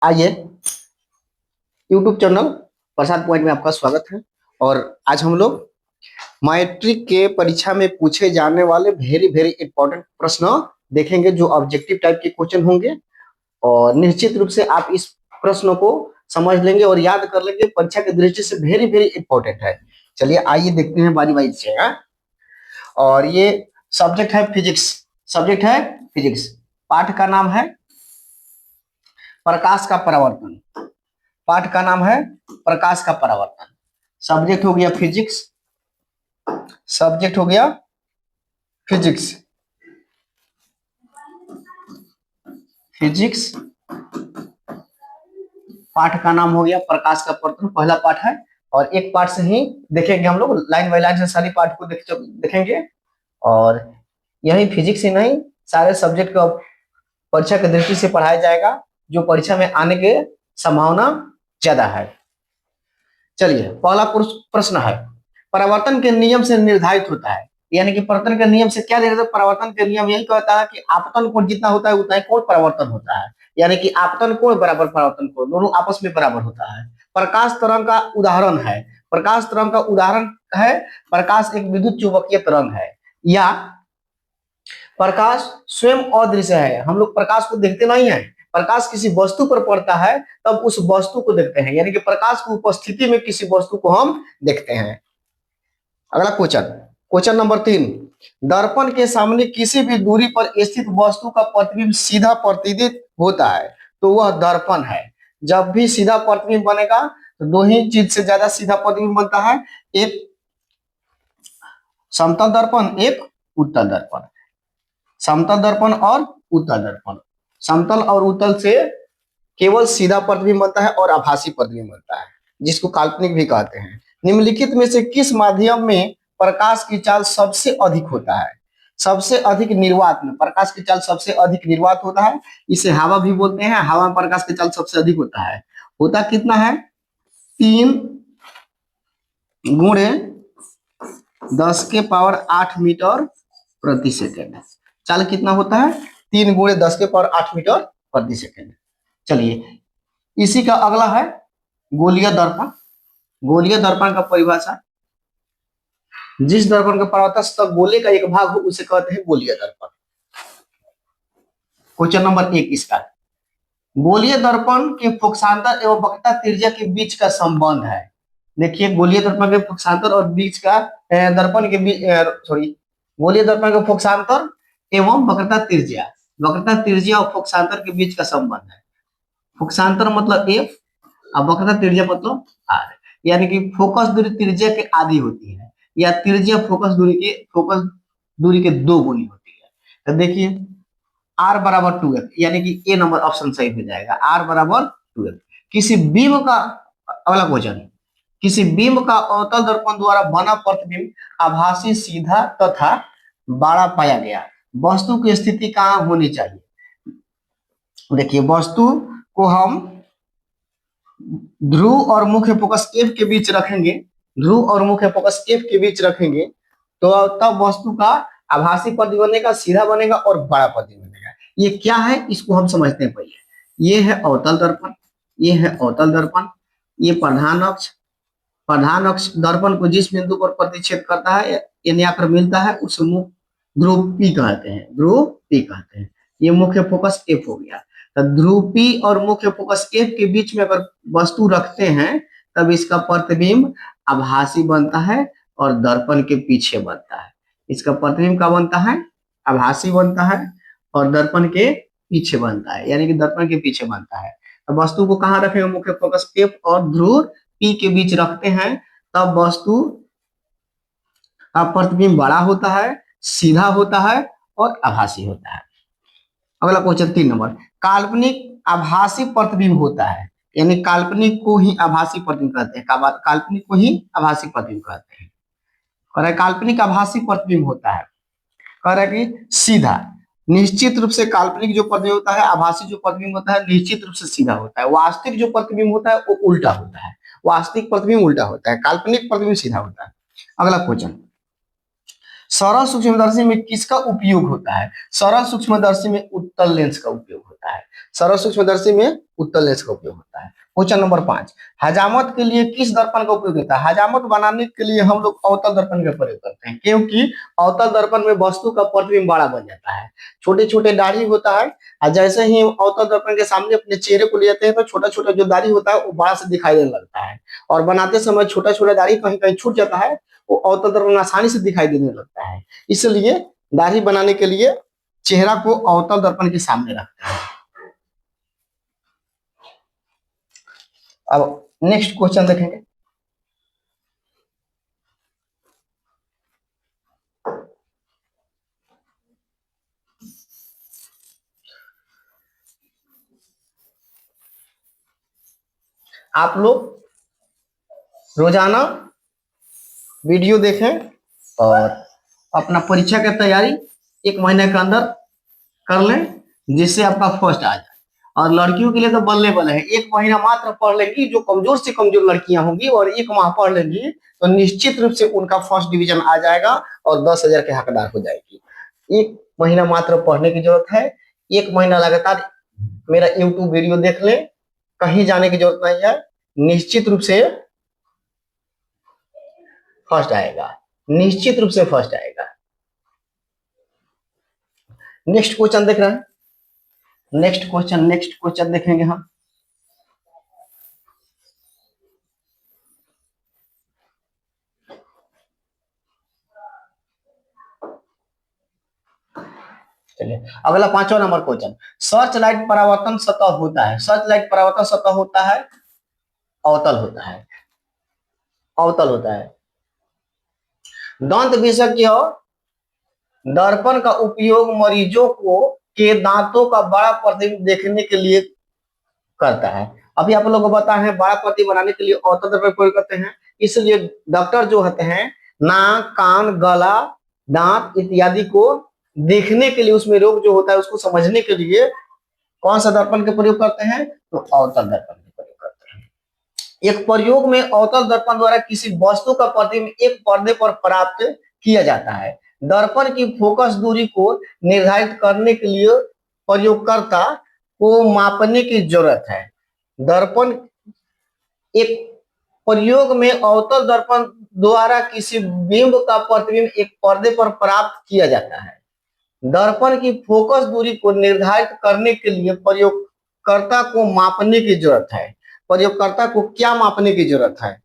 आइए, YouTube channel प्रसाद point में आपका स्वागत है। और आज हम लोग मैट्रिक के परीक्षा में पूछे जाने वाले वेरी वेरी इंपॉर्टेंट प्रश्न देखेंगे, जो ऑब्जेक्टिव टाइप के क्वेश्चन होंगे। और निश्चित रूप से आप इस प्रश्नों को समझ लेंगे और याद कर लेंगे, परीक्षा की दृष्टि से वेरी वेरी इंपॉर्टेंट है। चलिए आइए देखते हैं बारी बारी से। और ये सब्जेक्ट है फिजिक्स। सब्जेक्ट है फिजिक्स। पाठ का नाम है प्रकाश का परावर्तन। पाठ का नाम है प्रकाश का परावर्तन। सब्जेक्ट हो गया फिजिक्स। सब्जेक्ट हो गया फिजिक्स। फिजिक्स। पाठ का नाम हो गया प्रकाश का परावर्तन, पहला पाठ है। और एक पाठ से ही देखेंगे हम लोग, लाइन बाय लाइन से सारी पाठ को देखेंगे। और यही फिजिक्स ही नहीं, सारे सब्जेक्ट को परीक्षा की दृष्टि से पढ़ाया जाएगा, जो परीक्षा में आने की संभावना ज्यादा है। चलिए, पहला प्रश्न है, परावर्तन के नियम से निर्धारित होता है। यानी कि परावर्तन के नियम से क्या देखते हैं? परावर्तन के नियम यही कहता है कि आपतन कोण जितना होता है उतना ही कोण परावर्तन होता है। यानी कि आपतन कोण बराबर परावर्तन कोण, दोनों आपस में बराबर होता है। प्रकाश तरंग का उदाहरण है, प्रकाश तरंग का उदाहरण है, प्रकाश एक विद्युत चुंबकीय तरंग है। या प्रकाश स्वयं अदृश्य है, हम लोग प्रकाश को देखते नहीं है। प्रकाश किसी वस्तु पर पड़ता है तब उस वस्तु को देखते हैं, यानी कि प्रकाश की उपस्थिति में किसी वस्तु को हम देखते हैं। अगला क्वेश्चन, क्वेश्चन नंबर 3, दर्पण के सामने किसी भी दूरी पर स्थित वस्तु का प्रतिबिंब सीधा प्रतिदित होता है तो वह दर्पण है। जब भी सीधा प्रतिबिंब बनेगा तो दो ही चीज से ज्यादा सीधा प्रतिबिंब बनता है, एक समतल दर्पण, एक उत्तल दर्पण। समतल दर्पण और उत्तल दर्पण। समतल और उत्तल से केवल सीधा प्रतिबिंब बनता है और आभासी प्रतिबिंब बनता है, जिसको काल्पनिक भी कहते हैं। निम्नलिखित में से किस माध्यम में प्रकाश की चाल सबसे अधिक होता है? सबसे अधिक निर्वात में प्रकाश की चाल सबसे अधिक निर्वात होता है। इसे हवा भी बोलते हैं। हवा में प्रकाश की चाल सबसे अधिक होता है। होता कितना है? 3 गुणे 10 के पावर 8 मीटर प्रति सेकेंड। चाल कितना होता है? 3 गुणे 10 के पावर 8 मीटर प्रति सेकेंड। चलिए, इसी का अगला है गोलीय दर्पण। गोलीय दर्पण का परिभाषा, जिस दर्पण का परावर्तन गोले का एक भाग हो उसे कहते हैं गोलीय दर्पण। क्वेश्चन नंबर 1 इसका, गोलीय दर्पण के फोकसांतर एवं वक्रता त्रिज्या के बीच का संबंध है। देखिए, गोलीय दर्पण के फोकसांतर और बीच का दर्पण के बीच गोलीय दर्पण के फोकसांतर एवं वक्रता त्रिज्या, वक्रता त्रिज्या और फोकसांतर के बीच का संबंध है। फोकसांतर मतलब F और वक्रता त्रिज्या मतलब R। यानी कि फोकस दूरी त्रिज्या के आधी होती है, या त्रिज्या फोकस दूरी के 2 गुनी होती है। तो देखिए, R बराबर 2f, यानी कि ए नंबर ऑप्शन सही हो जाएगा। R बराबर 2f। किसी बीम का, अगला क्वेश्चन, किसी बीम का अवतल दर्पण द्वारा बना प्रतिबिंब आभासी, सीधा तथा बड़ा पाया गया। वस्तु की स्थिति कहाँ होनी चाहिए? देखिए, वस्तु को हम ध्रुव और मुख्य फोकस F के बीच रखेंगे। ध्रुव और मुख्य फोकस F के बीच रखेंगे तो तब वस्तु का आभासी प्रतिबिंब बनेगा, सीधा बनेगा और बड़ा प्रतिबिंब बनेगा। ये क्या है इसको हम समझते हैं पहले। ये है अवतल दर्पण, ये है अवतल दर्पण, ये प्रधान अक्ष। प्रधान अक्ष दर्पण को जिस बिंदु पर प्रतिच्छेद करता है यानी आकर मिलता है उस ध्रुव P कहते हैं, ध्रुव P कहते हैं। ये मुख्य फोकस F हो गया। तो ध्रुव P और मुख्य फोकस F के बीच में अगर वस्तु रखते हैं तब इसका प्रतिबिंब आभासी बनता है और दर्पण के पीछे बनता है। इसका प्रतिबिंब क्या बनता है? आभासी बनता है और दर्पण के पीछे बनता है, यानी कि दर्पण के पीछे बनता है। तो वस्तु को कहाँ रखेंगे? मुख्य फोकस F और ध्रुव P के बीच रखते हैं, तब वस्तु का प्रतिबिंब बड़ा होता है, सीधा होता है और आभासी होता है। अगला क्वेश्चन 3 नंबर, काल्पनिक आभासी प्रतिबिंब होता है। यानी काल्पनिक को ही आभासी प्रतिबिंब कहते हैं। काल्पनिक को ही आभासी प्रतिबिंब कहते हैं। कह रहा है काल्पनिक आभासी प्रतिबिंब होता है। कह रहा है कि सीधा, निश्चित रूप से काल्पनिक जो प्रतिबिंब होता है, आभासी जो प्रतिबिंब होता है निश्चित रूप से सीधा होता है। वास्तविक जो प्रतिबिंब होता है वो उल्टा होता है। वास्तविक प्रतिबिंब उल्टा होता है, काल्पनिक प्रतिबिंब सीधा होता है। अगला क्वेश्चन, सरल सूक्ष्मदर्शी में किसका उपयोग होता है? सरल सूक्ष्मदर्शी में उत्तल लेंस का उपयोग होता है। सरल सूक्ष्मदर्शी में उत्तल लेंस का उपयोग होता है। क्वेश्चन नंबर 5, हजामत के लिए किस दर्पण का उपयोग होता है? हजामत बनाने के लिए हम लोग अवतल दर्पण का प्रयोग करते हैं, क्योंकि अवतल दर्पण में वस्तु का प्रतिबिंब बड़ा बन जाता है। छोटे छोटे दाढ़ी होता है, और जैसे ही हम अवतल दर्पण के सामने अपने चेहरे को ले जाते हैं तो छोटा छोटा जो दाढ़ी होता है वो बड़ा से दिखाई देने लगता है, और बनाते समय छोटा छोटा दाढ़ी कहीं कहीं छूट जाता है, वो अवतल दर्पण आसानी से दिखाई देने लगता है। इसलिए दाढ़ी बनाने के लिए चेहरा को अवतल दर्पण के सामने रखते हैं। अब नेक्स्ट क्वेश्चन देखेंगे। आप लोग रोजाना वीडियो देखें और अपना परीक्षा की तैयारी एक महीने के अंदर कर लें, जिससे आपका फर्स्ट आ जाए। और लड़कियों के लिए तो बल्ले बल्ले है, एक महीना मात्र पढ़ लेंगी, जो कमजोर से कमजोर लड़कियां होंगी और एक माह पढ़ लेंगी तो निश्चित रूप से उनका फर्स्ट डिवीजन आ जाएगा और 10,000 के हकदार हो जाएगी। एक महीना मात्र पढ़ने की जरूरत है, एक महीना लगातार मेरा यूट्यूब वीडियो देख लें, कहीं जाने की जरूरत नहीं है, निश्चित रूप से फर्स्ट आएगा, निश्चित रूप से फर्स्ट आएगा। नेक्स्ट क्वेश्चन देख रहे हैं, नेक्स्ट क्वेश्चन देखेंगे हम। चलिए अगला 5वां नंबर क्वेश्चन, सर्च लाइट परावर्तन सतह होता है, सर्च लाइट परावर्तन सतह होता है अवतल होता है, अवतल होता है। दंत विशेषज्ञ दर्पण का उपयोग मरीजों को के दांतों का बड़ा प्रतिबिंब देखने के लिए करता है। अभी आप लोगों को पता है बड़ा प्रतिबिंब बनाने के लिए अवतल दर्पण प्रयोग करते हैं, इसलिए डॉक्टर जो होते हैं नाक कान गला दांत इत्यादि को देखने के लिए, उसमें रोग जो होता है उसको समझने के लिए कौन सा दर्पण का प्रयोग करते हैं? तो अवतल दर्पण का प्रयोग करते हैं। एक प्रयोग में अवतल दर्पण द्वारा किसी वस्तु का प्रतिबिंब एक पर्दे पर प्राप्त किया जाता है। दर्पण की फोकस दूरी को निर्धारित करने के लिए प्रयोगकर्ता को मापने की जरूरत है। दर्पण एक प्रयोग में अवतल दर्पण द्वारा किसी बिंब का प्रतिबिंब एक पर्दे पर प्राप्त किया जाता है। दर्पण की फोकस दूरी को निर्धारित करने के लिए प्रयोगकर्ता को मापने की जरूरत है। प्रयोगकर्ता को क्या मापने की जरूरत है?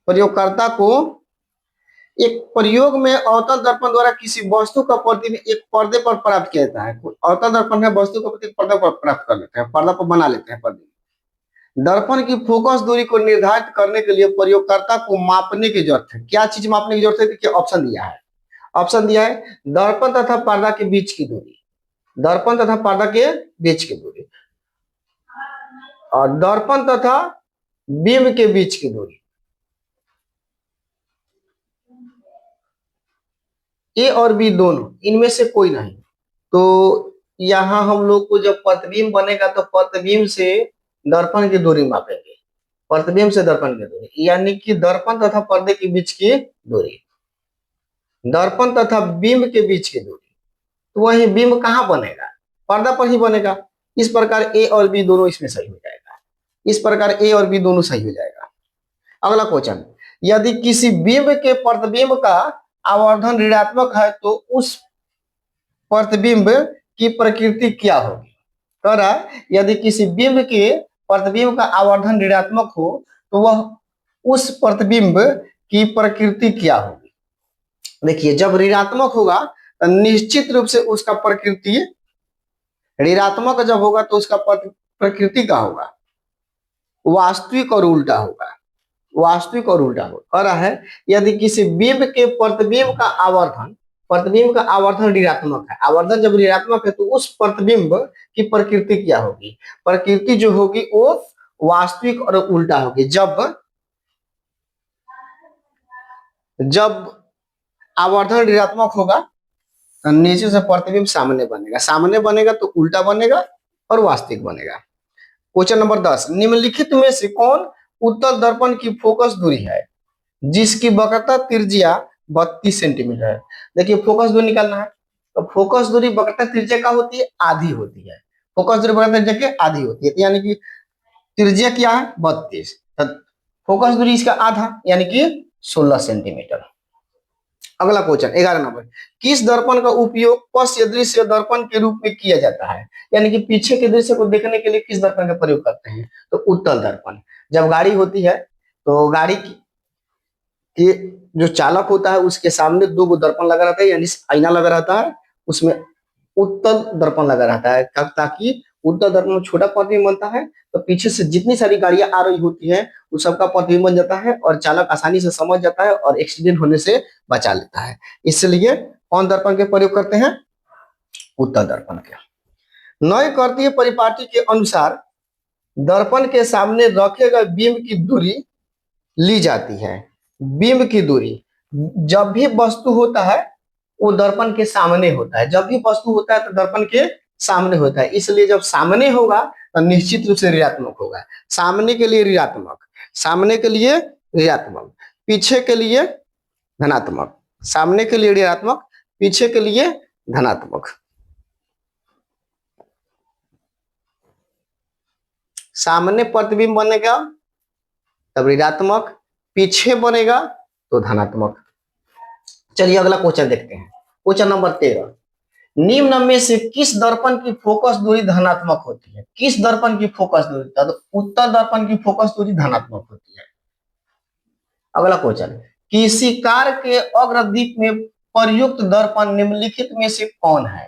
प्रयोगकर्ता को एक प्रयोग में अवतल दर्पण द्वारा किसी वस्तु का प्रतिबिंब एक पर्दे पर प्राप्त किया जाता है। अवतल दर्पण है वस्तु का प्रतिबिंब पर्दे पर प्राप्त कर लेते हैं, पर्दा पर बना लेते हैं पर्दे। दर्पण की फोकस दूरी को निर्धारित करने के लिए प्रयोगकर्ता को मापने की जरूरत है। क्या चीज मापने की जरूरत है? देखिए ऑप्शन दिया है, ऑप्शन दिया है दर्पण तथा पर्दा के बीच की दूरी, दर्पण तथा पर्दा के बीच की दूरी, और दर्पण तथा बिंब के बीच की दूरी। ए और बी दोनों, इनमें से कोई नहीं। तो यहां हम लोग को जब प्रतिबिंब बनेगा तो प्रतिबिंब से दर्पण की दूरी मापेंगे, प्रतिबिंब से दर्पण की दूरी, यानी कि दर्पण तथा पर्दे के बीच की दूरी, दर्पण तथा बिंब के बीच की दूरी। तो वही बिंब कहां बनेगा? पर्दा पर ही बनेगा। इस प्रकार ए और बी दोनों इसमें सही हो जाएगा, इस प्रकार ए और बी दोनों सही हो जाएगा। अगला क्वेश्चन, यदि किसी बिंब के प्रतिबिंब का आवर्धन ऋणात्मक है तो उस प्रतिबिंब की प्रकृति क्या होगी? कह रहा है यदि किसी बिंब के प्रतिबिंब का आवर्धन ऋणात्मक हो तो वह उस प्रतिबिंब की प्रकृति क्या होगी? देखिए जब ऋणात्मक होगा तो निश्चित रूप से उसका प्रकृति, ऋणात्मक जब होगा तो उसका प्रकृति का होगा वास्तविक और उल्टा होगा, वास्तविक और उल्टा होगा। कह रहा है यदि किसी बिंब के प्रतिबिंब का आवर्धन, प्रतिबिंब का आवर्धन ऋणात्मक है, आवर्धन जब ऋणात्मक है तो उस प्रतिबिंब की प्रकृति क्या होगी? प्रकृति जो होगी वो वास्तविक और उल्टा होगी। जब आवर्धन ऋणात्मक होगा तो नीचे से प्रतिबिंब सामने बनेगा, सामने बनेगा तो उल्टा बनेगा और वास्तविक बनेगा। क्वेश्चन नंबर 10, निम्नलिखित में से कौन उत्तल दर्पण की फोकस दूरी है जिसकी वक्रता त्रिज्या 32 सेंटीमीटर है? देखिए फोकस दूरी निकालना है तो फोकस दूरी वक्रता त्रिज्या का होती है, आधी होती है। फोकस दूरी बड़ा त्रिज्या के आधी होती है, यानी कि त्रिज्या क्या है 32, तो फोकस दूरी इसका आधा यानी कि 16 सेंटीमीटर। अगला क्वेश्चन 11 नंबर, किस दर्पण का उपयोग पश्च दृश्य दर्पण के रूप में किया जाता है, यानी कि पीछे के दृश्य को देखने के लिए किस दर्पण का प्रयोग करते हैं, तो उत्तल दर्पण। जब गाड़ी होती है तो गाड़ी की जो चालक होता है उसके सामने दो दर्पण लगा रहता है, यानी आईना लगा रहता है, उसमें उत्तल दर्पण लगा रहता है, ताकि उत्तल दर्पण में छोटा प्रतिबिंब बनता है, तो पीछे से जितनी सारी गाड़ियां आ रही होती हैं उस सबका प्रतिबिंब बन जाता है और चालक आसानी से समझ जाता है और एक्सीडेंट होने से बचा लेता है। इसलिए कौन दर्पण के प्रयोग करते हैं, उत्तल दर्पण के। नए कर्तीय परिपाटी के अनुसार दर्पण के सामने रखे गए बिंब की दूरी ली जाती है। बिंब की दूरी जब भी वस्तु होता है वो दर्पण के सामने होता है, जब भी वस्तु होता है तो दर्पण के सामने होता है, इसलिए जब सामने होगा तो निश्चित रूप से ऋणात्मक होगा। सामने के लिए ऋणात्मक, सामने के लिए ऋणात्मक, पीछे के लिए धनात्मक, सामने के लिए ऋणात्मक, पीछे के लिए धनात्मक। सामने प्रतिबिंब बनेगा तब ऋणात्मक, पीछे बनेगा तो धनात्मक। चलिए अगला क्वेश्चन देखते हैं, क्वेश्चन नंबर 13, निम्न में से किस दर्पण की फोकस दूरी धनात्मक होती है, किस दर्पण की फोकस दूरी, तो उत्तल दर्पण की फोकस दूरी धनात्मक होती है। अगला क्वेश्चन, किसी कार के अग्रदीप में प्रयुक्त दर्पण निम्नलिखित में से कौन है।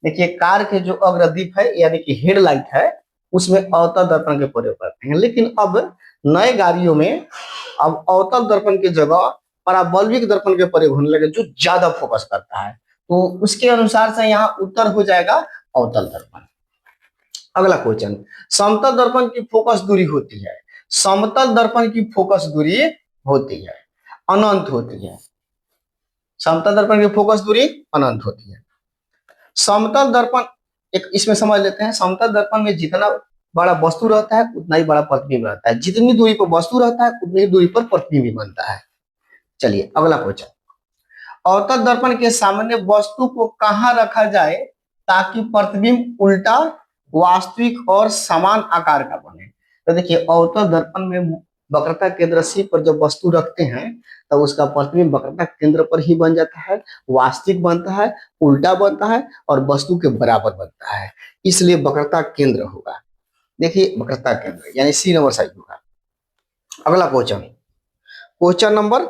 देखिए कार के जो अग्रदीप है यानी कि हेडलाइट है उसमें अवतल दर्पण के प्रयोग करते हैं, लेकिन अब नए गाड़ियों में अब अवतल दर्पण की जगह पराबल्विक दर्पण के प्रयोग होने लगे जो ज्यादा फोकस करता है, तो उसके अनुसार से यहाँ उत्तर हो जाएगा अवतल दर्पण। अगला क्वेश्चन, समतल दर्पण की फोकस दूरी होती है, समतल दर्पण की फोकस दूरी होती है अनंत होती है, समतल दर्पण की फोकस दूरी अनंत होती है। समतल दर्पण एक इसमें समझ लेते हैं, समतल दर्पण में जितना बड़ा वस्तु रहता है उतना ही बड़ा प्रतिबिंब रहता है, जितनी दूरी पर वस्तु रहता है उतनी दूरी पर प्रतिबिंब बनता है। चलिए अगला क्वेश्चन, अवतल दर्पण के सामने वस्तु को कहां रखा जाए ताकि प्रतिबिंब उल्टा वास्तविक और समान आकार का बने। तो देखिए अवतल दर्पण में वक्रता केंद्र सी पर जब वस्तु रखते हैं तो उसका प्रतिबिंब वक्रता केंद्र पर ही बन जाता है, वास्तविक बनता है, उल्टा बनता है और वस्तु के बराबर बनता है, इसलिए वक्रता केंद्र होगा। देखिए वक्रता केंद्र यानी सी नंबर साइज होगा। अगला क्वेश्चन, क्वेश्चन नंबर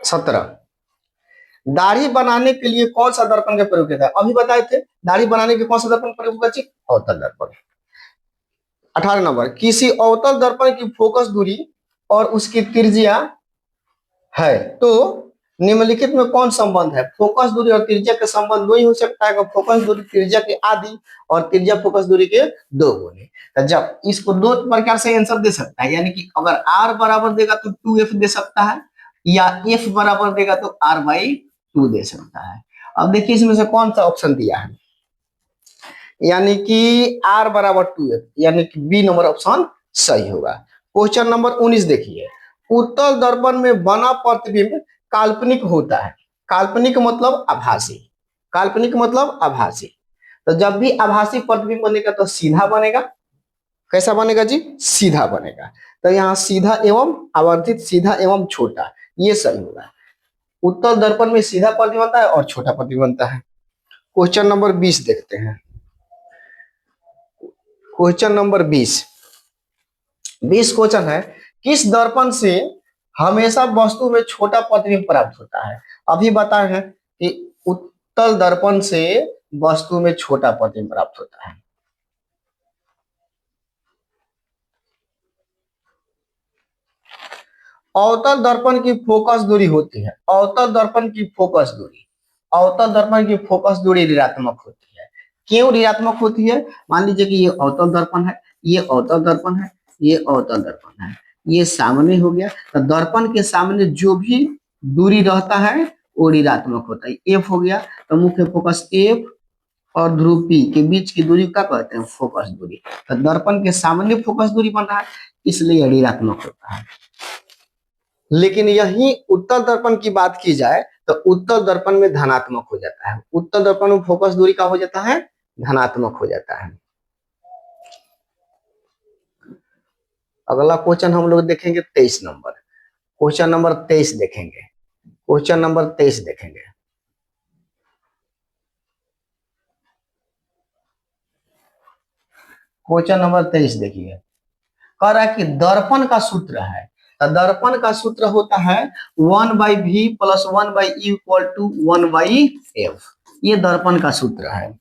17, दाढ़ी बनाने के लिए कौन सा दर्पण का प्रयोग किया था, अभी बताए थे दाढ़ी बनाने के कौन सा दर्पण प्रयोग होगा, अवतल दर्पण। 18 नंबर, किसी अवतल दर्पण की फोकस दूरी और उसकी त्रिज्या है तो निम्नलिखित में कौन संबंध है। फोकस दूरी और त्रिज्या का संबंध वही हो सकता है फोकस दूरी त्रिज्या के आधी और त्रिज्या फोकस दूरी के 2 गुने। तो जब इसको दो प्रकार से आंसर दे सकता है, यानी कि अगर r बराबर देगा तो 2f दे सकता है या f बराबर देगा तो r/2 दे सकता है। अब देखिए इसमें से कौन सा ऑप्शन दिया है, यानी कि r बराबर 2f, यानी कि बी नंबर ऑप्शन सही होगा। क्वेश्चन नंबर 19 देखिए, उत्तल दर्पण में बना प्रतिबिंब काल्पनिक होता है, काल्पनिक मतलब आभासी, काल्पनिक मतलब आभासी, तो जब भी आभासी प्रतिबिंब बनेगा तो सीधा बनेगा, कैसा बनेगा जी, सीधा बनेगा, तो यहाँ सीधा एवं आवर्धित, सीधा एवं छोटा, ये सही होगा। उत्तल दर्पण में सीधा प्रतिबिंब बनता है और छोटा प्रतिबिंब बनता है। क्वेश्चन नंबर 20 देखते हैं, क्वेश्चन नंबर 20 क्वेश्चन है, किस दर्पण से हमेशा वस्तु में छोटा प्रतिबिंब प्राप्त होता है। अभी बताए हैं कि उत्तल दर्पण से वस्तु में छोटा प्रतिबिंब प्राप्त होता है। अवतल दर्पण की फोकस दूरी होती है, अवतल दर्पण की फोकस दूरी, अवतल दर्पण की फोकस दूरी ऋणात्मक होती है। क्यों ऋणात्मक होती है, मान लीजिए कि ये अवतल दर्पण है, ये अवतल दर्पण है, ये अवतल दर्पण है, ये सामने हो गया, तो दर्पण के सामने जो भी दूरी रहता है वो ऋणात्मक होता है। एफ हो गया तो मुख्य फोकस एफ और ध्रुव पी के बीच की दूरी क्या कहते हैं, फोकस दूरी, तो दर्पण के सामने फोकस दूरी बन रहा है इसलिए ऋणात्मक होता है। लेकिन यही उत्तल दर्पण की बात की जाए तो उत्तल दर्पण में धनात्मक हो जाता है, उत्तल दर्पण में फोकस दूरी का हो जाता है धनात्मक हो जाता है। अगला क्वेश्चन हम लोग देखेंगे 23 नंबर। क्वेश्चन नंबर 23 देखेंगे। क्वेश्चन नंबर 23 देखेंगे। क्वेश्चन नंबर 23 देखिए, कह रहा है कि दर्पण का सूत्र है। तो दर्पण का सूत्र होता है 1/v plus 1/u equal to 1/f। ये दर्पण का सूत्र है।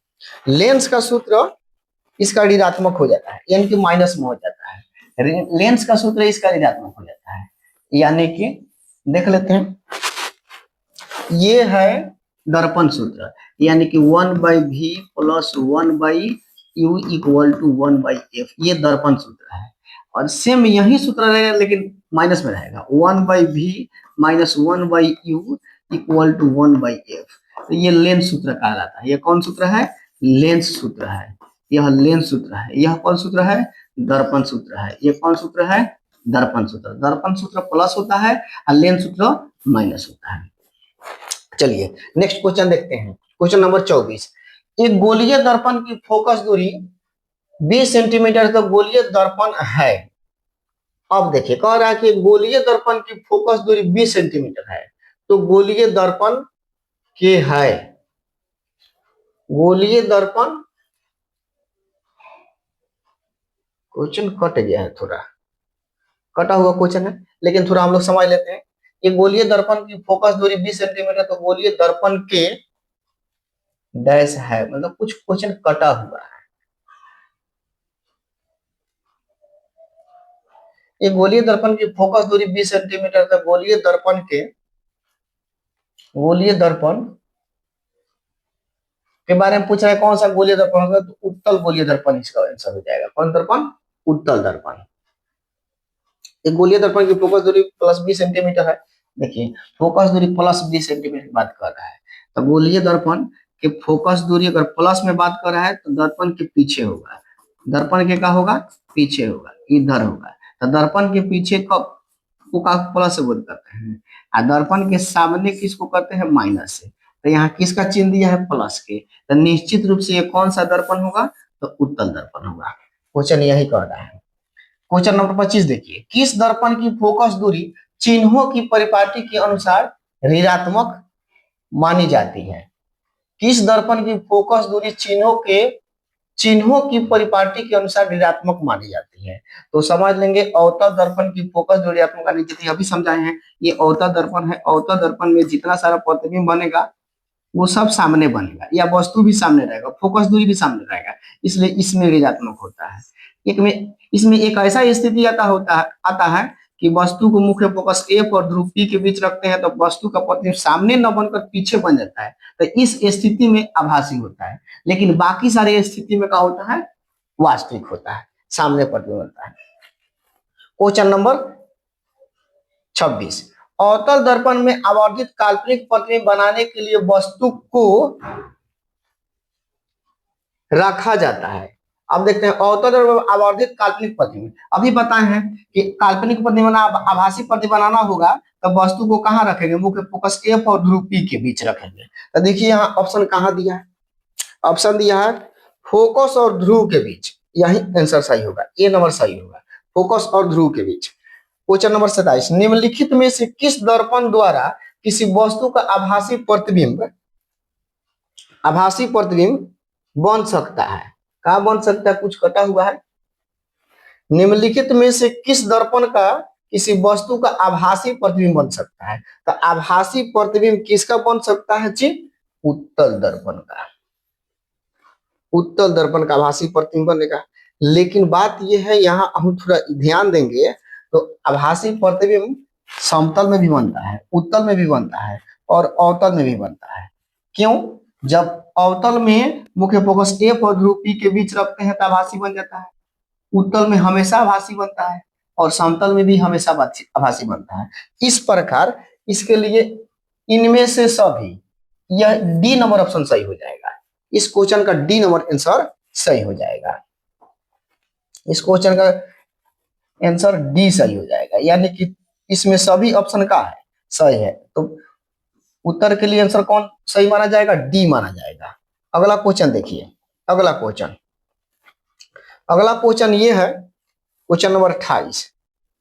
लेंस का सूत्र इसका ऋणात्मक हो जाता है, यानी कि माइनस में हो जाता है। लेंस का सूत्र इसका ऋणात्मक हो जाता है, यानी कि देख लेते हैं। ये है दर्पण सूत्र, यानी कि 1/v plus 1/u equal to 1/f। ये दर्पण सूत्र है। और सेम यही सूत्र रहेगा लेकिन माइनस में रहेगा, 1/v minus 1/u equal to 1/f। तो ये लेंस सूत्र कहलाता है। ये कौन सूत्र है? लेंस सूत्र है। यह लेंस सूत्र है। यह कौन सूत्र है? दर्पण सूत्र है। ये कौन सूत्र है? दर्पण सूत्र। दर्पण सूत्र प्लस होता है और लेंस सूत्र माइनस होता है। चलिए नेक्स्ट क्वेश्चन देखते हैं। Question number 24। एक गोलीय दर्पण की फोकस दूरी 20 सेंटीमीटर तक गोलीय दर्पण है। अब देखिए, कह रहा है कि गोलीय दर्पण की फोकस दूरी 20 सेंटीमीटर है। तो गोलीय दर्पण के है, गोलीय दर्पण, क्वेश्चन कट गया है, थोड़ा कटा हुआ क्वेश्चन है लेकिन थोड़ा हम लोग समझ लेते हैं। ये गोलीय दर्पण की फोकस दूरी 20 सेंटीमीटर, तो गोलीय दर्पण के डैश है, मतलब कुछ क्वेश्चन कटा हुआ है। ये गोलीय दर्पण की फोकस दूरी 20 सेंटीमीटर, तक गोलीय दर्पण के, गोलीय दर्पण के बारे में पूछ रहा है। कौन सा गोलीय दर्पण होगा? तो उत्तल गोलीय दर्पण इसका आंसर हो जाएगा। कौन दर्पण? उत्तल दर्पण। एक गोलीय दर्पण की फोकस दूरी प्लस 20 सेंटीमीटर है। देखिए, फोकस दूरी प्लस 20 सेंटीमीटर की बात कर रहा है, तो गोलीय दर्पण के फोकस दूरी अगर प्लस में बात कर रहा है तो दर्पण के पीछे होगा। दर्पण के क्या होगा? पीछे होगा, इधर होगा। तो दर्पण के पीछे कब को का प्लस से बोल करते हैं, और दर्पण के सामने किसको करते हैं? माइनस से। तो यहाँ किसका चिन्ह दिया है? प्लस के। तो निश्चित रूप से ये कौन सा दर्पण होगा? तो उत्तल दर्पण होगा। क्वेश्चन यही कह रहा है। क्वेश्चन नंबर 25 देखिए, किस दर्पण की फोकस दूरी चिन्हों की परिपाटी के अनुसार ऋणात्मक मानी जाती है? किस दर्पण की फोकस दूरी चिन्हों की परिपाटी के अनुसार ऋणात्मक मानी जाती है? तो समझ लेंगे, अवतल दर्पण की फोकस दूरी ऋणात्मक मानी जाती है। अभी समझाए हैं, ये अवतल दर्पण है। अवतल दर्पण में जितना सारा प्रतिबिंब बनेगा वो सब सामने बनेगा, या वस्तु भी सामने रहेगा, फोकस दूरी भी सामने रहेगा, इसलिए इसमें ऋणात्मक होता है। एक में इसमें एक ऐसा स्थिति आता है कि वस्तु को मुख्य फोकस एफ और ध्रुव पी के बीच रखते हैं तो वस्तु का प्रतिबिंब सामने न बनकर पीछे बन जाता है। तो इस स्थिति में आभासी होता है, लेकिन बाकी सारे स्थिति में क्या होता है? वास्तविक होता है, सामने प्रतिबिंब बनता है। Question number 26। अवतल दर्पण में आवर्धित काल्पनिक प्रतिबिंब बनाने के लिए वस्तु को रखा जाता है। अब देखते हैं अवतल दर्पण में आवर्धित काल्पनिक प्रतिबिंब। अभी बताए हैं कि काल्पनिक प्रतिबिंब आभासी प्रतिबिंब बनाना होगा तो वस्तु को कहां रखेंगे? मुख्य फोकस एफ और ध्रुव पी के बीच रखेंगे। तो देखिए यहाँ ऑप्शन कहां दिया है? ऑप्शन दिया है फोकस और ध्रुव के बीच। यही आंसर सही होगा, ए नंबर सही होगा, फोकस और ध्रुव के बीच। Question number 27। निम्नलिखित में से किस दर्पण द्वारा किसी वस्तु का आभासी प्रतिबिंब बन सकता है? कहां बन सकता है? कुछ कटा हुआ है। निम्नलिखित में से किस दर्पण का किसी वस्तु का आभासी प्रतिबिंब बन सकता है? तो आभासी प्रतिबिंब किसका बन सकता है जी? उत्तल दर्पण का। उत्तल दर्पण का आभासी प्रतिबिंब बनेगा। लेकिन बात यह है, यहाँ हम थोड़ा ध्यान देंगे तो आभासी प्रतिबिंब समतल में भी बनता है, उत्तल में भी बनता है और अवतल में भी बनता है। क्यों? जब अवतल में मुख्य फोकस एफ और ध्रुव पी के बीच रखते हैं तो आभासी बन जाता है, उत्तल में हमेशा आभासी बनता है और समतल में भी हमेशा आभासी बनता है। इस प्रकार इसके लिए इनमें से सभी, यह डी नंबर ऑप्शन सही हो जाएगा। इस क्वेश्चन का डी नंबर आंसर सही हो जाएगा। इस क्वेश्चन का आंसर डी सही हो जाएगा, यानी कि इसमें सभी ऑप्शन का है सही है। तो उत्तर के लिए आंसर कौन सही माना जाएगा? डी माना जाएगा। अगला क्वेश्चन देखिए। अगला क्वेश्चन, अगला क्वेश्चन ये है क्वेश्चन नंबर 28।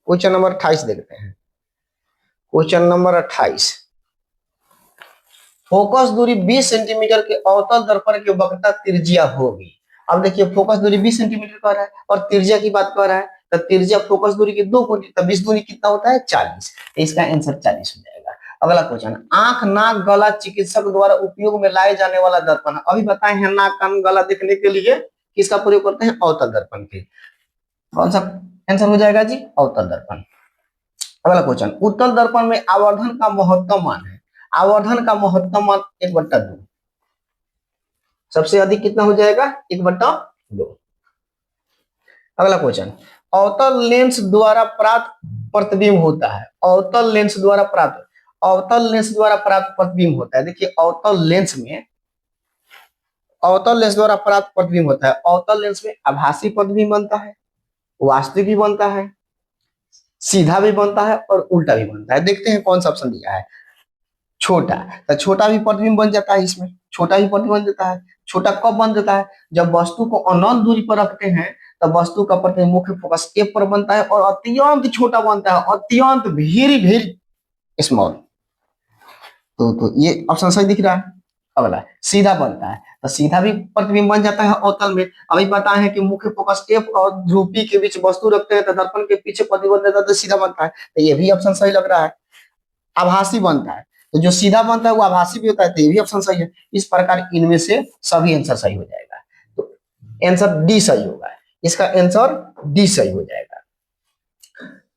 क्वेश्चन नंबर 28 देखते हैं। क्वेश्चन नंबर 28, फोकस दूरी 20 सेंटीमीटर के अवतल दर्पण की वक्रता त्रिज्या होगी। अब देखिए फोकस दूरी 20 सेंटीमीटर कर रहा है और त्रिज्या की बात कर रहा है, तो त्रिज्या फोकस दूरी की 2 गुनी, तो 20 दूनी कितना होता है 40। इसका आंसर 40 हो जाएगा। अगला क्वेश्चन, आंख नाक गला चिकित्सक द्वारा उपयोग में लाए जाने वाला दर्पण। अभी बताए हैं नाक कान गला देखने के लिए किसका प्रयोग करते हैं, अवतल दर्पण के। कौन सा आंसर हो जाएगा जी, अवतल दर्पण। अगला क्वेश्चन, उत्तल दर्पण में आवर्धन का महत्तम मान है। आवर्धन का महत्तम मान 1/2, सबसे अधिक कितना हो जाएगा 1/2। अगला क्वेश्चन, अवतल लेंस द्वारा प्राप्त प्रतिबिंब होता है। अवतल लेंस द्वारा प्राप्त, अवतल लेंस द्वारा प्राप्त प्रतिबिंब होता है। देखिए अवतल लेंस में, अवतल लेंस द्वारा प्राप्त प्रतिबिंब होता है। अवतल लेंस में आभासी प्रतिबिंब बनता है, वास्तविक भी बनता है, सीधा भी बनता है और उल्टा भी बनता है। देखते हैं कौन सा ऑप्शन दिया है। छोटा, तो छोटा भी प्रतिबिंब बन जाता है, इसमें छोटा भी प्रतिबिंब बन जाता है। छोटा कब बन जाता है, जब वस्तु को अनंत दूरी पर रखते हैं तब वस्तु का प्रतिबिंब मुख्य फोकस ए पर बनता है और अत्यंत छोटा बनता है, अत्यंत वेरी वेरी स्मॉल। तो ये ऑप्शन सही दिख रहा है। अगला सीधा बनता है, तो सीधा भी प्रतिबिंब बन जाता है अवतल में। अभी पता है कि मुख्य फोकस एफ और ध्रुव पी के बीच वस्तु रखते हैं तो दर्पण के पीछे प्रतिबिंब बनता है तो सीधा बनता है, तो ये भी ऑप्शन सही लग रहा है। आभासी बनता है, तो जो सीधा बनता है वो आभासी भी होता है, तो ये भी ऑप्शन सही है। इस प्रकार इनमें से सभी आंसर सही हो जाएगा, तो आंसर डी सही होगा। इसका आंसर डी सही हो जाएगा।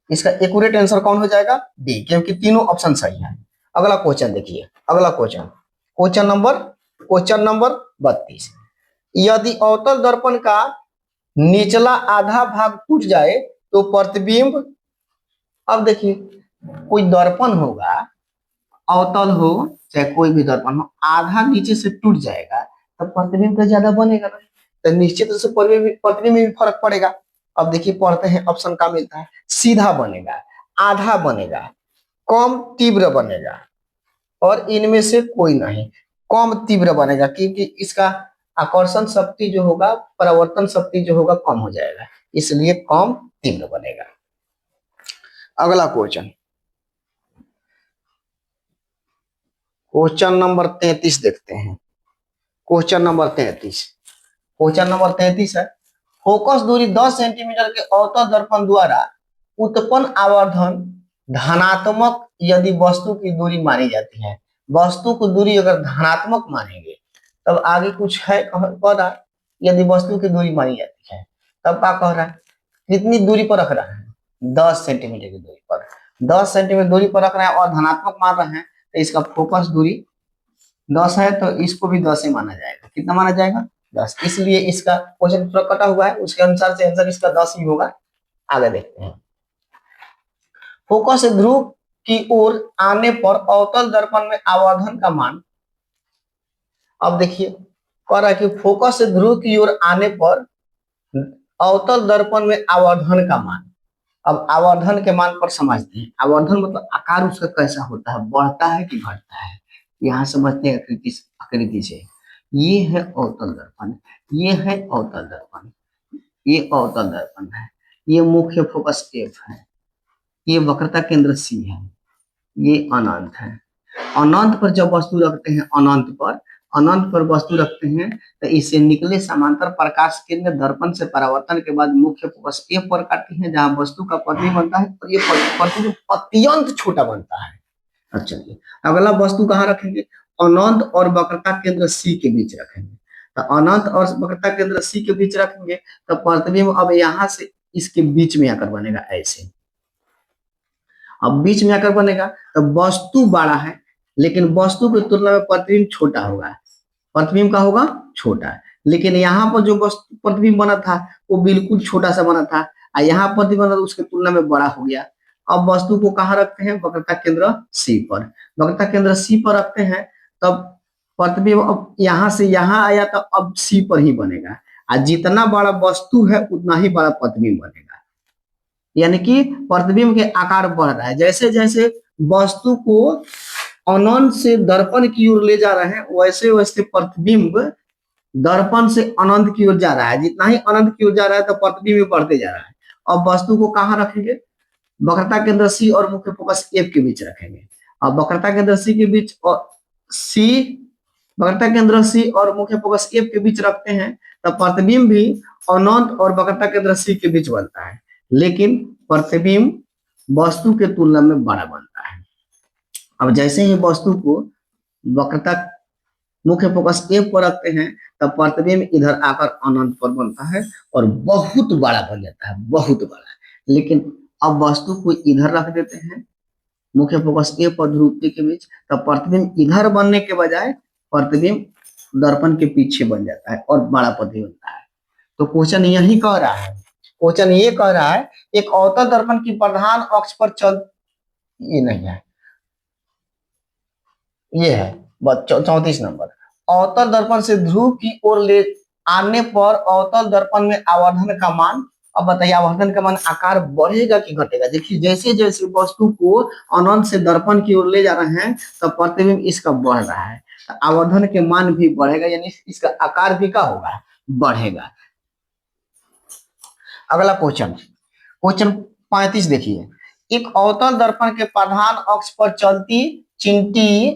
इसका एक्यूरेट आंसर कौन हो जाएगा, डी, क्योंकि तीनों ऑप्शन सही है। अगला क्वेश्चन देखिए, अगला क्वेश्चन, क्वेश्चन नंबर 32, यदि अवतल दर्पण का निचला आधा भाग टूट जाए तो प्रतिबिंब, अब देखिए कोई दर्पण होगा, अवतल हो चाहे कोई भी दर्पण हो, आधा नीचे से टूट जाएगा तो प्रतिबिंब तो ज्यादा बनेगा नहीं, तो निश्चित रूप से प्रतिबिंब में भी फर्क पड़ेगा। अब देखिए पढ़ते हैं ऑप्शन का मिलता है, सीधा बनेगा, आधा बनेगा, कम तीव्र बनेगा और इनमें से कोई नहीं। कम तीव्र बनेगा क्योंकि इसका आकर्षण शक्ति जो होगा, परावर्तन शक्ति जो होगा कम हो जाएगा, इसलिए कम तीव्र बनेगा। अगला क्वेश्चन, क्वेश्चन नंबर 33 देखते हैं। क्वेश्चन नंबर 33, क्वेश्चन नंबर 33 है, फोकस दूरी 10 सेंटीमीटर के अवतल दर्पण द्वारा उत्पन्न आवर्धन धनात्मक यदि वस्तु की दूरी मानी जाती है। वस्तु की दूरी अगर धनात्मक मानेंगे तब आगे कुछ है कह रहा, यदि वस्तु की दूरी मानी जाती है तब क्या कह रहा है, कितनी दूरी पर रख रहा है, 10 सेंटीमीटर की दूरी पर, 10 सेंटीमीटर दूरी पर रख रहे हैं और धनात्मक मान रहे हैं, तो इसका फोकस दूरी 10 है तो इसको भी 10 ही माना जाएगा। कितना माना जाएगा, 10, इसलिए इसका क्वेश्चन थोड़ा कटा हुआ है, उसके अनुसार से आंसर इसका 10 ही होगा। आगे देखते हैं, फोकस ध्रुव की ओर आने पर अवतल दर्पण में आवर्धन का मान। अब देखिए कह रहा है कि फोकस ध्रुव की ओर आने पर अवतल दर्पण में आवर्धन का मान। अब आवर्धन के मान पर समझते हैं, आवर्धन मतलब आकार उसका कैसा होता है, बढ़ता है कि घटता है, यहाँ समझते हैं आकृति से। ये है अवतल दर्पण, ये है अवतल दर्पण, ये अवतल दर्पण है, ये मुख्य फोकस एफ है, ये वक्रता केंद्र सी है, ये अनंत है। अनंत पर जब वस्तु रखते हैं, अनंत पर वस्तु रखते हैं तो इसे निकले समांतर प्रकाश किरण दर्पण से परावर्तन के बाद मुख्य फोकस ए पर काटती है जहां वस्तु का प्रतिबिंब बनता है और ये प्रतिबिंब अत्यंत छोटा बनता है। अच्छा चलिए अगला वस्तु कहाँ रखेंगे, अनंत और वक्रता केंद्र सी के बीच रखेंगे। तो अनंत और वक्रता केंद्र सी के बीच रखेंगे तो प्रतिबिंब अब यहाँ से इसके बीच में आकर बनेगा ऐसे। अब बीच में आकर बनेगा तो वस्तु बड़ा है लेकिन वस्तु की तुलना में प्रतिबिंब छोटा होगा, प्रतिबिंब का होगा छोटा, लेकिन यहाँ पर जो वस्तु प्रतिबिंब बना था वो बिल्कुल छोटा सा बना था और यहाँ प्रतिबिंब बना उसके तुलना में बड़ा हो गया। अब वस्तु को कहाँ रखते हैं, वक्रता केंद्र सी पर, वक्रता केंद्र सी पर रखते हैं तब प्रतिबिंब अब यहाँ से यहाँ आया तो अब सी पर ही बनेगा और जितना बड़ा वस्तु है उतना ही बड़ा प्रतिबिंब बनेगा, यानी कि प्रतिबिंब के आकार बढ़ रहा है। जैसे जैसे वस्तु को अनंत से दर्पण की ओर ले जा रहे हैं वैसे वैसे प्रतिबिंब दर्पण से अनंत की ओर जा रहा है, जितना ही अनंत की ओर जा रहा है तो प्रतिबिंब में बढ़ते जा रहा है। अब वस्तु को कहाँ रखेंगे, वक्रता केंद्र सी और मुख्य फोकस एफ के बीच रखेंगे। अब वक्रता केंद्र सी के बीच और सी, वक्रता केंद्र सी और मुख्य फोकस एफ के बीच रखते हैं तब प्रतिबिंब भी अनंत और वक्रता केंद्र सी के बीच बनता है, लेकिन प्रतिबिंब वस्तु के तुलना में बड़ा बनता है। अब जैसे ही वस्तु को वक्रता मुख्य फोकस एफ पर रखते हैं तब प्रतिबिंब इधर आकर अनंत पर बनता है और बहुत बड़ा बन जाता है, बहुत बड़ा। लेकिन अब वस्तु को इधर रख देते हैं मुख्य फोकस एफ और ध्रुवती के बीच, तब प्रतिबिंब इधर बनने के बजाय प्रतिबिंब दर्पण के पीछे बन जाता है और बड़ा प्रतिबिंब बनता है। तो क्वेश्चन यही कह रहा है, क्वेश्चन ये कह रहा है एक अवतल दर्पण की प्रधान अक्ष पर चल, ये नहीं है, ये है 34 नंबर। अवतल दर्पण से ध्रुव की ओर ले आने पर अवतल दर्पण में आवर्धन का मान, अब बताइए आवर्धन का मान आकार बढ़ेगा कि घटेगा। देखिए जैसे जैसे वस्तु को अनंत से दर्पण की ओर ले जा रहे हैं तब प्रतिबिंब इसका बढ़ रहा है, तो आवर्धन के मान भी बढ़ेगा, यानी इसका आकार भी क्या होगा, बढ़ेगा। अगला क्वेश्चन, क्वेश्चन 35 देखिए, एक अवतल दर्पण के प्रधान अक्ष पर चलती चिंटी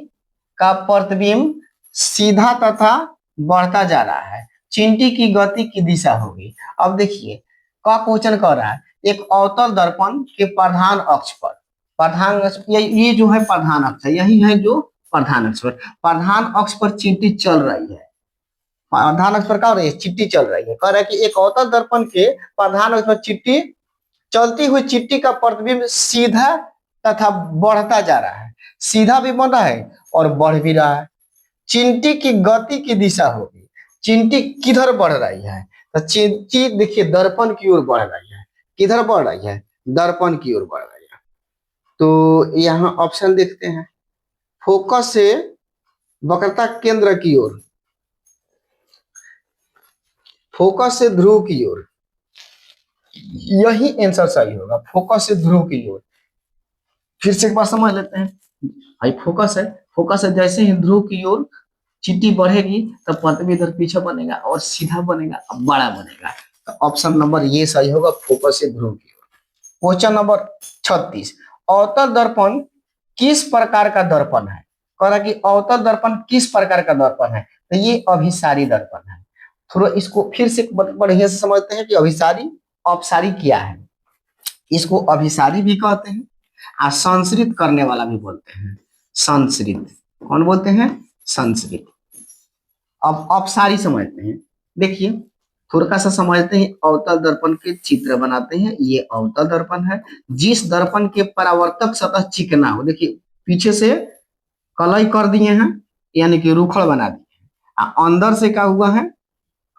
का प्रतिबिंब सीधा तथा बढ़ता जा रहा है, चिंटी की गति की दिशा होगी। अब देखिए का क्वेश्चन कर रहा है एक अवतल दर्पण के प्रधान अक्ष पर, प्रधान अक्ष ये जो है प्रधान अक्ष है, यही है जो प्रधान अक्ष पर, प्रधान अक्ष पर चिंटी चल रही है, प्रधान अक्ष पर क्या हो रही है, चिट्टी चल रही है। कह रहा है कि एक अवतल दर्पण के प्रधान अक्ष पर चिट्टी, चलती हुई चिट्टी का प्रतिबिंब सीधा तथा बढ़ता जा रहा है, सीधा भी बन रहा है और बढ़ भी रहा है। चिंटी की गति की दिशा होगी, चिंटी किधर बढ़ रही है, तो चिंटी देखिए दर्पण की ओर बढ़ रही है, किधर बढ़ रही है, दर्पण की ओर बढ़ रही है। तो यहाँ ऑप्शन देखते हैं, फोकस से वक्रता केंद्र की ओर, फोकस से ध्रुव की ओर, यही आंसर सही होगा, फोकस से ध्रुव की ओर। फिर से एक बार समझ लेते हैं, भाई फोकस है, फोकस है, जैसे ही ध्रुव की ओर चींटी बढ़ेगी तब प्रतिबिंब इधर पीछे बनेगा और सीधा बनेगा, अब बड़ा बनेगा। तो ऑप्शन नंबर ये सही होगा, फोकस से ध्रुव की ओर। क्वेश्चन नंबर 36, अवतल दर्पण किस प्रकार का दर्पण है, कह रहा कि अवतल दर्पण किस प्रकार का दर्पण है, तो ये अभिसारी दर्पण है। थोड़ा इसको फिर से बढ़िया से समझते हैं कि अभिसारी अपसारी क्या है। इसको अभिसारी भी कहते हैं और संसरित करने वाला भी बोलते हैं, संसरित, कौन बोलते हैं, संसरित। अब अपसारी समझते हैं, देखिए थोड़ा सा समझते हैं, अवतल दर्पण के चित्र बनाते हैं। ये अवतल दर्पण है, जिस दर्पण के परावर्तक सतह चिकना हो, देखिए पीछे से कलई कर दिए हैं यानी कि रूखड़ बना दिए हैं, अंदर से क्या हुआ है,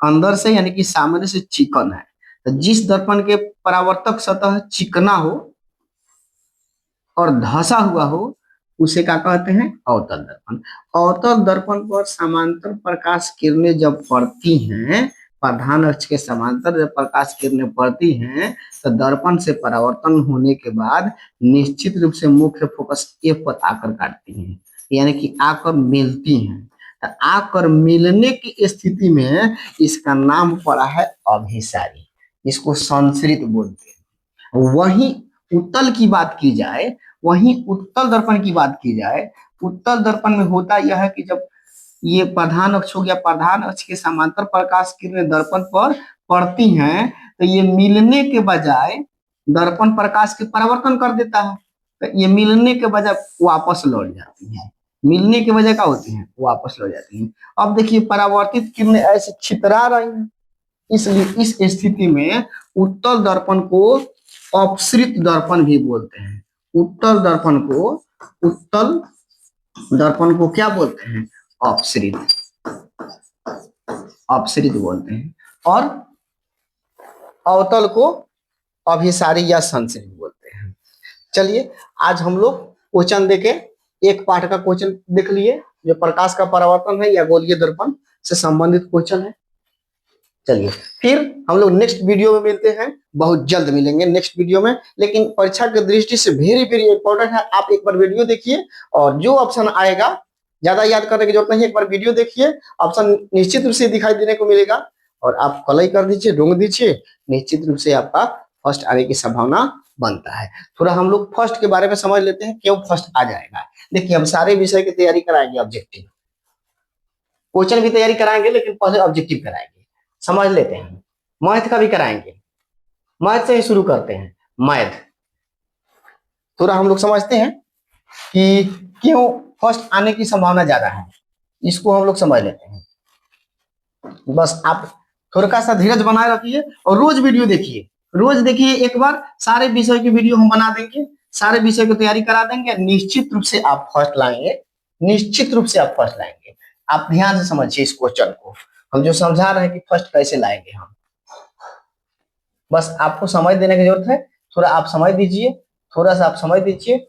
अंदर से यानी कि सामने से चिकन है। तो जिस दर्पण के परावर्तक सतह चिकना हो और धसा हुआ हो उसे क्या कहते हैं, अवतल दर्पण। अवतल दर्पण पर समांतर प्रकाश किरणें जब पड़ती हैं, प्रधान अक्ष के समांतर जब प्रकाश किरणें पड़ती हैं तो दर्पण से परावर्तन होने के बाद निश्चित रूप से मुख्य फोकस एफ पर आकर काटती हैं, यानी कि आकर मिलती हैं। तो आकर मिलने की स्थिति में इसका नाम पड़ा है अभिसारी, इसको संसरित बोलते हैं। वहीं उत्तल की बात की जाए, वहीं उत्तल दर्पण की बात की जाए, उत्तल दर्पण में होता यह है कि जब ये प्रधान अक्ष हो गया, प्रधान अक्ष के समांतर प्रकाश किरणें दर्पण पर पड़ती हैं तो ये मिलने के बजाय दर्पण प्रकाश के परावर्तन कर देता है, तो ये मिलने के बजाय वापस लौट जाती है, मिलने के बजाय क्या होती है, वापस लौट जाती है। अब देखिए परावर्तित किरणें ऐसे छितरा रही हैं, इसलिए इस स्थिति में उत्तल दर्पण को अपसृत दर्पण भी बोलते हैं। उत्तल दर्पण को, उत्तल दर्पण को क्या बोलते हैं, अपसृत, अपसृत बोलते हैं। और अवतल को अभिसारी या संसरित बोलते हैं। चलिए आज हम लोग क्वेश्चन देके एक पाठ का क्वेश्चन देख लिए जो प्रकाश का परावर्तन है या गोलीय दर्पण से संबंधित क्वेश्चन है। चलिए फिर हम लोग नेक्स्ट वीडियो में मिलते हैं, बहुत जल्द मिलेंगे नेक्स्ट वीडियो में। लेकिन परीक्षा की दृष्टि से वेरी वेरी इंपॉर्टेंट है, आप एक बार वीडियो देखिए और जो ऑप्शन आएगा ज्यादा याद करने की जरूरत नहीं है, एक बार वीडियो देखिए, ऑप्शन निश्चित रूप से दिखाई देने को मिलेगा और आप कलई कर दीजिए, ढूंढ दीजिए, निश्चित रूप से आपका फर्स्ट आने की संभावना बनता है। थोड़ा हम लोग फर्स्ट के बारे में समझ लेते हैं, क्यों फर्स्ट आ जाएगा। देखिए हम सारे विषय की तैयारी कराएंगे, ऑब्जेक्टिव क्वेश्चन भी तैयारी कराएंगे, लेकिन पहले ऑब्जेक्टिव कराएंगे। समझ लेते हैं, मैथ का भी कराएंगे। मैथ से ही शुरू करते हैं। मैथ थोड़ा हम लोग समझते हैं कि क्यों फर्स्ट आने की संभावना ज्यादा है, इसको हम लोग समझ लेते हैं। बस आप थोड़ा सा धीरज बनाए रखिए और रोज वीडियो देखिए, रोज देखिए, एक बार सारे विषय की वीडियो हम बना देंगे, सारे विषय की तैयारी करा देंगे, निश्चित रूप से आप फर्स्ट लाएंगे, निश्चित रूप से आप फर्स्ट लाएंगे। आप ध्यान से समझिए इस क्वेश्चन को, हम जो समझा रहे हैं कि फर्स्ट कैसे लाएंगे हम, बस आपको समझ देने की जरूरत है। थोड़ा आप समझ दीजिए, थोड़ा सा आप समझ दीजिए,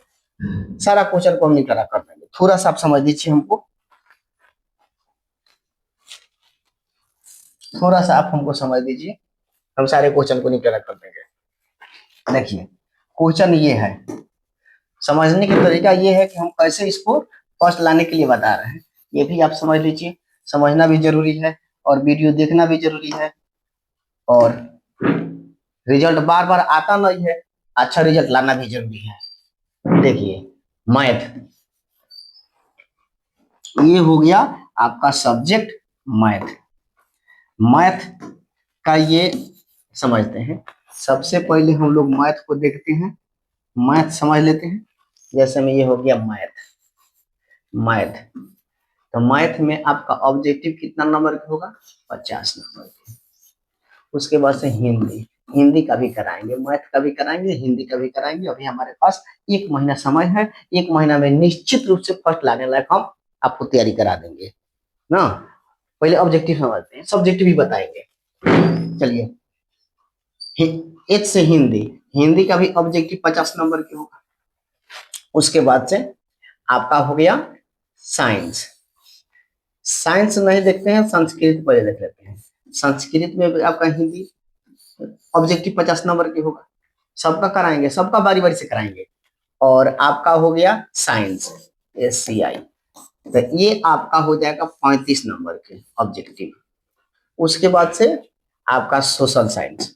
सारा क्वेश्चन को हम निपटारा कर देंगे। थोड़ा सा आप समझ दीजिए हमको, थोड़ा सा आप हमको समझ दीजिए, हम सारे क्वेश्चन को निपटारा कर देंगे। देखिए क्वेश्चन ये है, समझने का तरीका ये है कि हम कैसे इसको फर्स्ट लाने के लिए बता रहे हैं, ये भी आप समझ लीजिए। समझना भी जरूरी है और वीडियो देखना भी जरूरी है, और रिजल्ट बार बार आता नहीं है, अच्छा रिजल्ट लाना भी जरूरी है। देखिए मैथ, ये हो गया आपका सब्जेक्ट मैथ। मैथ का ये समझते हैं, सबसे पहले हम लोग मैथ को देखते हैं, मैथ समझ लेते हैं। जैसे में ये हो गया मैथ, मैथ तो मैथ में आपका ऑब्जेक्टिव कितना नंबर का होगा, 50 नंबर का। उसके बाद से हिंदी, हिंदी का भी कराएंगे, मैथ का भी कराएंगे, हिंदी का भी कराएंगे। अभी हमारे पास 1 महीना समय है, 1 महीना में निश्चित रूप से फर्स्ट लाने लायक हम आपको तैयारी करा देंगे ना। पहले ऑब्जेक्टिव समझते हैं, सब्जेक्टिव भी बताएंगे। चलिए एच से हिंदी, हिंदी का भी ऑब्जेक्टिव 50 नंबर की होगा। उसके बाद से आपका हो गया साइंस, साइंस नहीं देखते हैं, संस्कृत पहले देख लेते हैं। संस्कृत में भी आपका हिंदी ऑब्जेक्टिव 50 नंबर की होगा, सबका कराएंगे, सबका बारी बारी से कराएंगे। और आपका हो गया साइंस, SCI, तो ये आपका हो जाएगा 35 नंबर के ऑब्जेक्टिव। उसके बाद से आपका सोशल साइंस,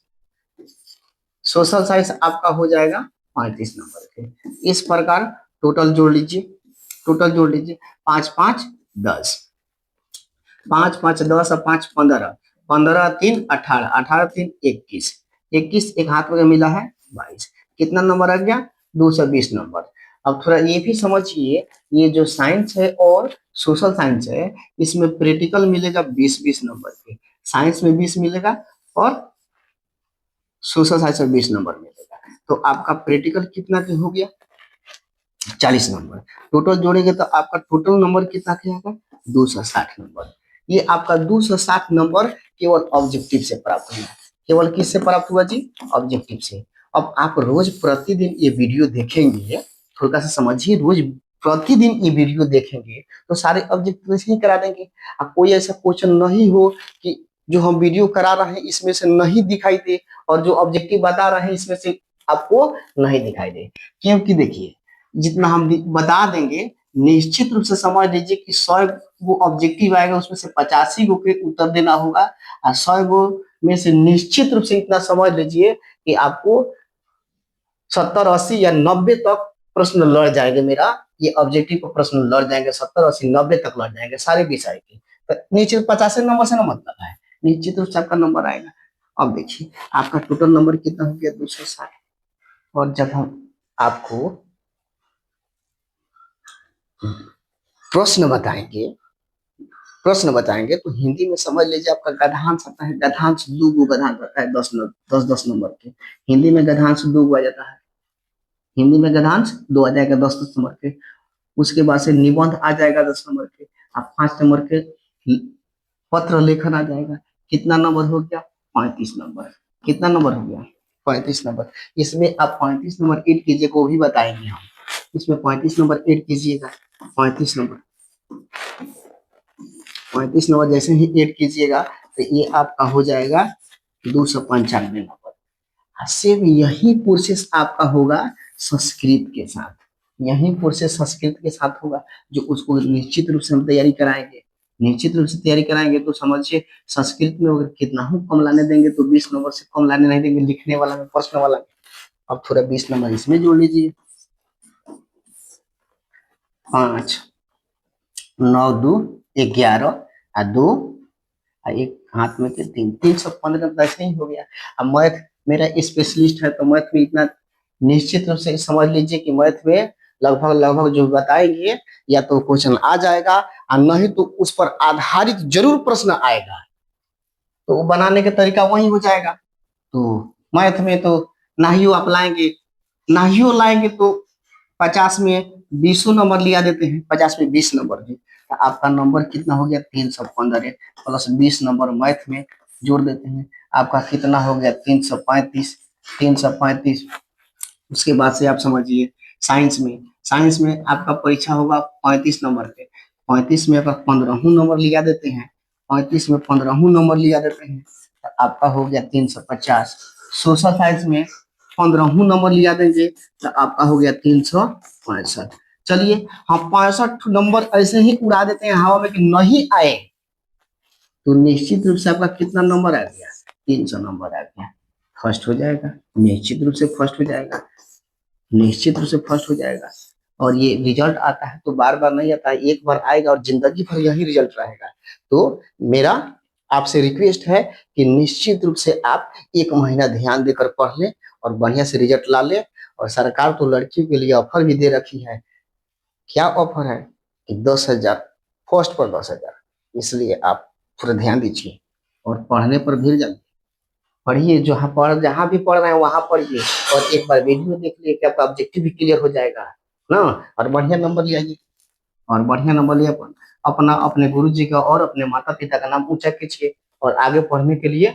सोशल साइंस आपका हो जाएगा 35 नंबर के। इस प्रकार टोटल जोड़ लीजिए, टोटल जोड़ लीजिए, 5 5 10, 5 5 10 और 5 15, 15 3 18, 18 3 21, 21 एक हाथ में मिला है 22, कितना नंबर आ गया, 220 नंबर। अब थोड़ा ये भी समझिए, ये जो साइंस है और सोशल साइंस है, इसमें प्रैक्टिकल मिलेगा 20-20 नंबर के, साइंस में 20 मिलेगा और सोशल साइंस में 20 नंबर मिलेगा। तो आपका प्रैक्टिकल कितना के हो गया, 40 नंबर। टोटल जोड़ेंगे तो आपका टोटल नंबर कितना के आएगा, 260 नंबर। ये आपका 260 नंबर केवल ऑब्जेक्टिव से प्राप्त हुआ, केवल किससे प्राप्त हुआ जी, ऑब्जेक्टिव से। अब आप रोज प्रतिदिन ये वीडियो देखेंगे, थोड़ा सा समझिए, रोज प्रतिदिन ये वीडियो देखेंगे तो सारे ऑब्जेक्टिव ही करा देंगे। अब कोई ऐसा क्वेश्चन नहीं हो कि जो हम वीडियो करा रहे हैं इसमें से नहीं दिखाई दे, और जो ऑब्जेक्टिव बता रहे हैं इसमें से आपको नहीं दिखाई दे। क्योंकि देखिए जितना हम बता देंगे, निश्चित रूप से समझ लीजिए कि 100 वो ऑब्जेक्टिव आएगा, उसमें से 85 गो के उत्तर देना होगा, और 100 गो में से निश्चित रूप से इतना समझ लीजिए कि आपको 70 80 या 90 तक प्रश्न लड़ जाएंगे। मेरा ये ऑब्जेक्टिव को प्रश्न लड़ जाएंगे, 70 80 90 तक लड़ जाएंगे सारे विषय के। तो नीचे 50 नंबर से ना मतलब है, निश्चित रूप से आपका नंबर आएगा। अब देखिए आपका टोटल नंबर कितना हो गया, 260। और जब हम आपको प्रश्न बताएंगे, प्रश्न बताएंगे तो हिंदी में समझ लीजिए आपका गधांश आता है, गधांश 2 गो गधांश आता है, 10 नंबर के। हिंदी में गधांश 2 गो आ जाता है, हिंदी में गधांश 2 आ जाएगा 10 नंबर के। उसके बाद से निबंध आ जाएगा 10 नंबर के, अब 5 नंबर के पत्र लेखन आ जाएगा। कितना नंबर हो गया, 35 नंबर। कितना नंबर हो गया, 35 नंबर। इसमें आप 35 नंबर ऐड कीजिए, को भी बताएंगे हम। इसमें 35 नंबर ऐड कीजिएगा, 35 नंबर, 35 नंबर जैसे ही ऐड कीजिएगा तो ये आपका हो जाएगा 295 नंबर। सेम यही प्रोसेस आपका होगा संस्कृत के साथ। यहीं प्रोसेस संस्कृत के साथ होगा, जो उसको निश्चित रूप से हम तैयारी कराएंगे। निश्चित रूप से तैयारी कराएंगे तो समझिए संस्कृत में अगर कितना हम कम लाने देंगे तो 20 नंबर से कम लाने नहीं देंगे, लिखने वाला में, प्रश्न वाला में। अब थोड़ा 20 नंबर इसमें जोड़ लीजिए। 5 9 2 11 और 2 और एक हाथ में के 3, 315 तो ऐसे ही हो गया। अब मैथ मेरा स्पेशलिस्ट है तो मैथ में इतना निश्चित रूप से समझ लीजिए कि मैथ में लगभग लगभग जो बताएंगे या तो क्वेश्चन आ जाएगा और नहीं तो उस पर आधारित जरूर प्रश्न आएगा, तो वो बनाने का तरीका वही हो जाएगा। तो मैथ में तो नाहियो आप लाएंगे, नाहियो लाएंगे तो 50 में 20 नंबर लिया देते हैं, 50 में 20 नंबर भी, तो आपका नंबर कितना हो गया 315 प्लस 20 नंबर मैथ में जोड़ देते हैं, आपका कितना हो गया 335। 335 उसके बाद से आप समझिए साइंस में, साइंस में आपका परीक्षा होगा 35 नंबर पे, 35 में आपका 15 नंबर लिया देते हैं, 35 में 15 नंबर लिया देते हैं, तो आपका हो गया 350। सोशल साइंस में 15 नंबर लिया देंगे तो आपका हो गया 365। चलिए हम 65 नंबर ऐसे ही उड़ा देते हैं हवा में कि नहीं आए, तो निश्चित रूप से आपका कितना नंबर आ गया 300 नंबर आ गया, फर्स्ट हो जाएगा, निश्चित रूप से फर्स्ट हो जाएगा, निश्चित रूप से फर्स्ट हो जाएगा। और ये रिजल्ट आता है तो बार बार नहीं आता है, एक बार आएगा और जिंदगी भर यही रिजल्ट रहेगा। तो मेरा आपसे रिक्वेस्ट है कि निश्चित रूप से आप 1 महीना ध्यान देकर पढ़ लें और बढ़िया से रिजल्ट ला लें। और सरकार तो लड़कियों के लिए ऑफर भी दे रखी है। क्या ऑफर है कि 10,000 फर्स्ट पर 10,000, इसलिए आप थोड़ा ध्यान दीजिए और पढ़ने पर भिड़ जाइए। पढ़िए, जहाँ भी पढ़ रहे हैं वहां पढ़िए और एक बार वीडियो देख लिए कि आपका ऑब्जेक्टिव भी क्लियर हो जाएगा ना, और बढ़िया नंबर ले आइए। और बढ़िया नंबर लिए अपना अपने गुरु जी का और अपने माता पिता का नाम ऊंचा कीजिए और आगे पढ़ने के लिए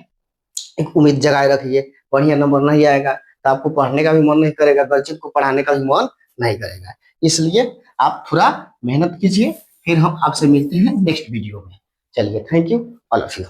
एक उम्मीद जगाए रखिए। बढ़िया नंबर नहीं आएगा तो आपको पढ़ने का भी मन नहीं करेगा, बच्चे को पढ़ाने का भी मन नहीं करेगा। इसलिए आप थोड़ा मेहनत कीजिए, फिर हम आपसे मिलते हैं नेक्स्ट वीडियो में। चलिए, thank you all of you.